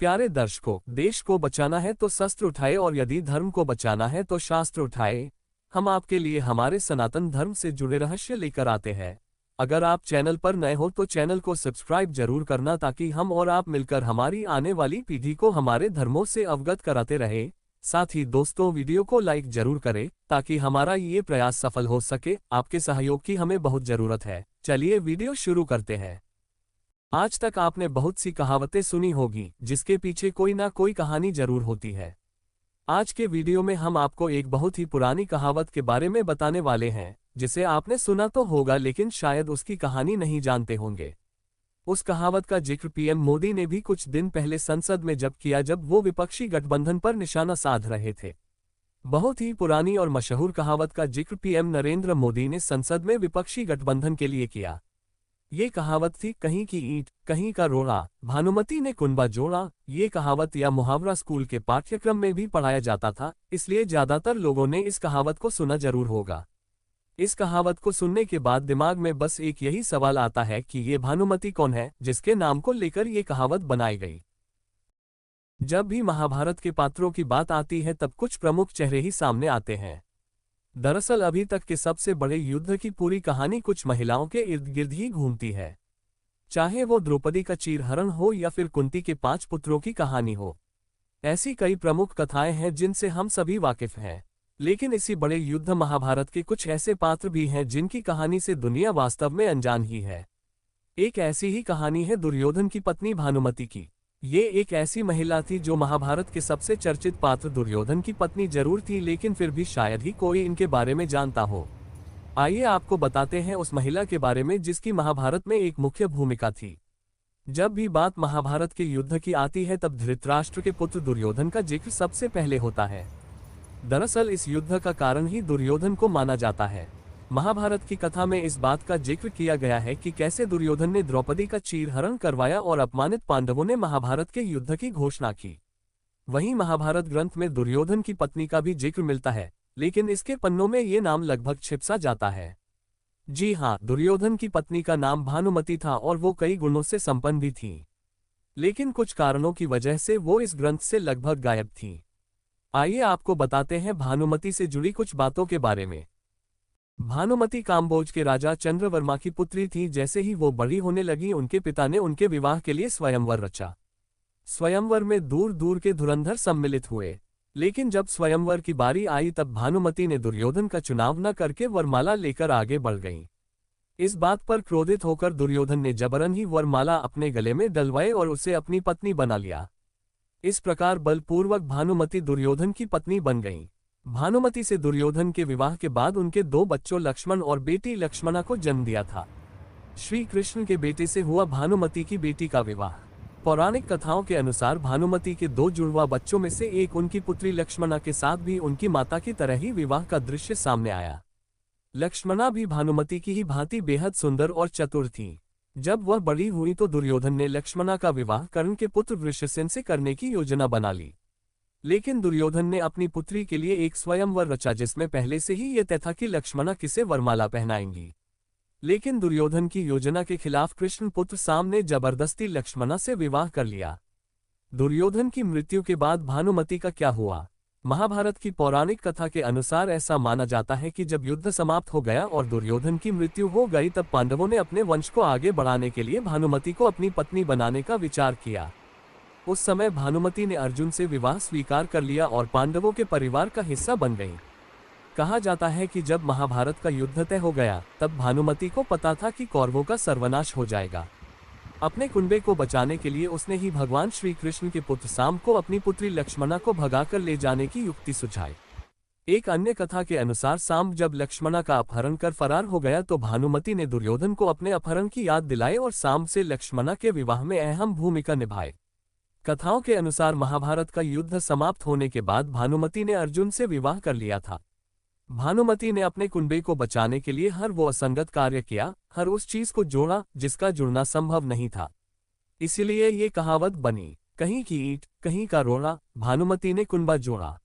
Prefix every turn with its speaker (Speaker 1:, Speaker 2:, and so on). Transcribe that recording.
Speaker 1: प्यारे दर्शकों, देश को बचाना है तो शस्त्र उठाए और यदि धर्म को बचाना है तो शास्त्र उठाए। हम आपके लिए हमारे सनातन धर्म से जुड़े रहस्य लेकर आते हैं। अगर आप चैनल पर नए हो तो चैनल को सब्सक्राइब जरूर करना ताकि हम और आप मिलकर हमारी आने वाली पीढ़ी को हमारे धर्मों से अवगत कराते रहे। साथ ही दोस्तों, वीडियो को लाइक जरूर करें ताकि हमारा ये प्रयास सफल हो सके। आपके सहयोग की हमें बहुत जरूरत है। चलिए वीडियो शुरू करते हैं। आज तक आपने बहुत सी कहावतें सुनी होगी जिसके पीछे कोई ना कोई कहानी जरूर होती है। आज के वीडियो में हम आपको एक बहुत ही पुरानी कहावत के बारे में बताने वाले हैं जिसे आपने सुना तो होगा लेकिन शायद उसकी कहानी नहीं जानते होंगे। उस कहावत का जिक्र पीएम मोदी ने भी कुछ दिन पहले संसद में जब किया, जब वो विपक्षी गठबंधन पर निशाना साध रहे थे। बहुत ही पुरानी और मशहूर कहावत का जिक्र पीएम नरेंद्र मोदी ने संसद में विपक्षी गठबंधन के लिए किया। ये कहावत थी, कहीं की ईंट कहीं का रोड़ा, भानुमति ने कुनबा जोड़ा। ये कहावत या मुहावरा स्कूल के पाठ्यक्रम में भी पढ़ाया जाता था, इसलिए ज्यादातर लोगों ने इस कहावत को सुना जरूर होगा। इस कहावत को सुनने के बाद दिमाग में बस एक यही सवाल आता है कि ये भानुमति कौन है जिसके नाम को लेकर ये कहावत बनाई गई। जब भी महाभारत के पात्रों की बात आती है तब कुछ प्रमुख चेहरे ही सामने आते हैं। दरअसल अभी तक के सबसे बड़े युद्ध की पूरी कहानी कुछ महिलाओं के इर्द गिर्द ही घूमती है। चाहे वो द्रौपदी का चीरहरण हो या फिर कुंती के 5 पुत्रों की कहानी हो। ऐसी कई प्रमुख कथाएं हैं जिनसे हम सभी वाकिफ हैं। लेकिन इसी बड़े युद्ध महाभारत के कुछ ऐसे पात्र भी हैं जिनकी कहानी से दुनिया वास्तव में अनजान ही है। एक ऐसी ही कहानी है दुर्योधन की पत्नी भानुमति की। ये एक ऐसी महिला थी जो महाभारत के सबसे चर्चित पात्र दुर्योधन की पत्नी जरूर थी, लेकिन फिर भी शायद ही कोई इनके बारे में जानता हो। आइए आपको बताते हैं उस महिला के बारे में जिसकी महाभारत में एक मुख्य भूमिका थी। जब भी बात महाभारत के युद्ध की आती है तब धृतराष्ट्र के पुत्र दुर्योधन का जिक्र सबसे पहले होता है। दरअसल इस युद्ध का कारण ही दुर्योधन को माना जाता है। महाभारत की कथा में इस बात का जिक्र किया गया है कि कैसे दुर्योधन ने द्रौपदी का चीरहरण करवाया और अपमानित पांडवों ने महाभारत के युद्ध की घोषणा की। वहीं महाभारत ग्रंथ में दुर्योधन की पत्नी का भी जिक्र मिलता है, लेकिन इसके पन्नों में ये नाम लगभग छिप सा जाता है। जी हाँ, दुर्योधन की पत्नी का नाम भानुमति था और वो कई गुणों से संपन्न भी थी, लेकिन कुछ कारणों की वजह से वो इस ग्रंथ से लगभग गायब थी। आइए आपको बताते हैं भानुमति से जुड़ी कुछ बातों के बारे में। भानुमति काम्बोज के राजा चंद्रवर्मा की पुत्री थी। जैसे ही वो बड़ी होने लगी उनके पिता ने उनके विवाह के लिए स्वयंवर रचा। स्वयंवर में दूर दूर के धुरंधर सम्मिलित हुए, लेकिन जब स्वयंवर की बारी आई तब भानुमति ने दुर्योधन का चुनाव न करके वरमाला लेकर आगे बढ़ गईं। इस बात पर क्रोधित होकर दुर्योधन ने जबरन ही वरमाला अपने गले में डलवाए और उसे अपनी पत्नी बना लिया। इस प्रकार बलपूर्वक भानुमति दुर्योधन की पत्नी बन गईं। भानुमति से दुर्योधन के विवाह के बाद उनके 2 बच्चों लक्ष्मण और बेटी लक्ष्मणा को जन्म दिया था। श्री कृष्ण के बेटे से हुआ भानुमति की बेटी का विवाह। पौराणिक कथाओं के अनुसार भानुमति के 2 जुड़वा बच्चों में से एक उनकी पुत्री लक्ष्मणा के साथ भी उनकी माता की तरह ही विवाह का दृश्य सामने आया। लक्ष्मणा भी भानुमति की ही भांति बेहद सुंदर और चतुर थी। जब वह बड़ी हुई तो दुर्योधन ने लक्ष्मणा का विवाह कर्ण के पुत्र वृषसेन से करने की योजना बना ली। लेकिन दुर्योधन ने अपनी पुत्री के लिए एक स्वयंवर रचा जिसमें पहले से ही यह तय था कि लक्ष्मणा किसे वरमाला पहनाएंगी। लेकिन दुर्योधन की योजना के खिलाफ कृष्ण पुत्र साम ने जबरदस्ती लक्ष्मणा से विवाह कर लिया। दुर्योधन की मृत्यु के बाद भानुमति का क्या हुआ? महाभारत की पौराणिक कथा के अनुसार ऐसा माना जाता है कि जब युद्ध समाप्त हो गया और दुर्योधन की मृत्यु हो गई तब पांडवों ने अपने वंश को आगे बढ़ाने के लिए भानुमति को अपनी पत्नी बनाने का विचार किया। उस समय भानुमति ने अर्जुन से विवाह स्वीकार कर लिया और पांडवों के परिवार का हिस्सा बन गई। कहा जाता है कि जब महाभारत का युद्ध तय हो गया तब भानुमति को पता था कि कौरवों का सर्वनाश हो जाएगा। अपने कुंबे को बचाने के लिए उसने ही भगवान श्री कृष्ण के पुत्र साम को अपनी पुत्री लक्ष्मणा को भगाकर ले जाने की युक्ति सुझाई। एक अन्य कथा के अनुसार साम जब लक्ष्मणा का अपहरण कर फरार हो गया तो भानुमति ने दुर्योधन को अपने अपहरण की याद दिलाई और साम से लक्ष्मणा के विवाह में अहम भूमिका निभाई। कथाओं के अनुसार महाभारत का युद्ध समाप्त होने के बाद भानुमति ने अर्जुन से विवाह कर लिया था। भानुमति ने अपने कुंबे को बचाने के लिए हर वो असंगत कार्य किया, हर उस चीज को जोड़ा जिसका जुड़ना संभव नहीं था। इसलिए ये कहावत बनी, कहीं की ईंट कहीं का रोड़ा, भानुमति ने कुंबा जोड़ा।